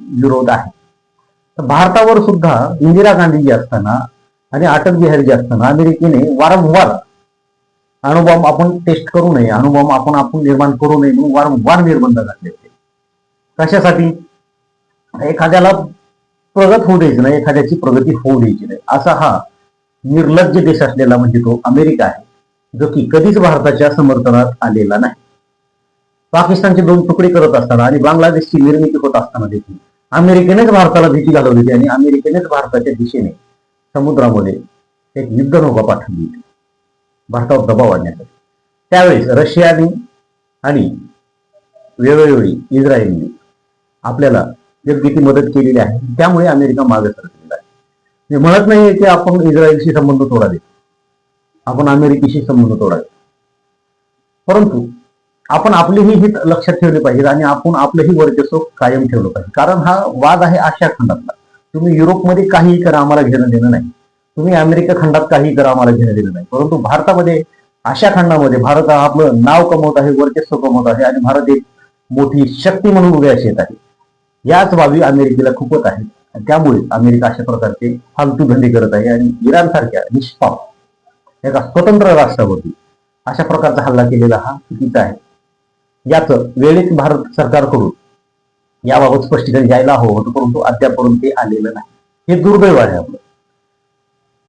विरोध आहे. तर भारतावर सुद्धा इंदिरा गांधीजी असताना आणि अटल बिहारीजी असताना अमेरिकेने वारंवार अणुबॉम्ब आपण टेस्ट करू नये, अणुबॉम्ब आपण निर्माण करू नये म्हणून वारंवार निर्बंध घातले होते. कशासाठी? एखाद्याला प्रगत होऊ द्यायचं नाही, एखाद्याची प्रगती होऊ द्यायची नाही, असा हा निर्लज्ज देश असलेला म्हणजे तो अमेरिका आहे, जो की कधीच भारताच्या समर्थनात आलेला नाही. पाकिस्तानचे 2 तुकडे करत असताना आणि बांगलादेशची निर्मिती होत असताना देखील अमेरिकेनेच भारताला भीती घालवली होती आणि अमेरिकेनेच भारताच्या दिशेने समुद्रामध्ये एक युद्धनौका पाठवली होती भारतावर दबाव आणण्यासाठी. त्यावेळेस रशियाने आणि वेळोवेळी इस्रायलने आपल्याला योग्य ती मदत केलेली आहे. त्यामुळे अमेरिका मागे सरकलेला आहे. मी म्हणत नाहीये की आपण इस्रायलशी संबंध तोडावे, आपण अमेरिकेशी संबंध तोडावे, परंतु आपण आपलेही हित लक्षात ठेवले पाहिजे आणि आपण आपलंही वर्चस्व कायम ठेवलं पाहिजे. कारण हा वाद आहे आशिया खंडातला. तुम्ही युरोपमध्ये काहीही करा, आम्हाला घेणं देणं नाही. तुम्ही अमेरिका खंडात काहीही करा, आम्हाला घेणं देणं नाही. परंतु भारतामध्ये, आशिया खंडामध्ये भारत हा आपलं नाव कमवत आहे, वर्चस्व कमवत आहे आणि भारत एक मोठी शक्ती म्हणून उदयास येत आहे. याच बाबी अमेरिकेला खूपच आहेत. त्यामुळे अमेरिका अशा प्रकारचे फालतू धंदे करत आहे आणि इराण सारख्या निष्पाप एका स्वतंत्र राष्ट्रावरती अशा प्रकारचा हल्ला केलेला हा चुकीचा आहे. याचं वेळेत भारत सरकारकडून याबाबत स्पष्टीकरण द्यायला हवं होतं, परंतु अद्यापर्यंत ते आलेलं नाही. हे दुर्दैव आहे आपलं.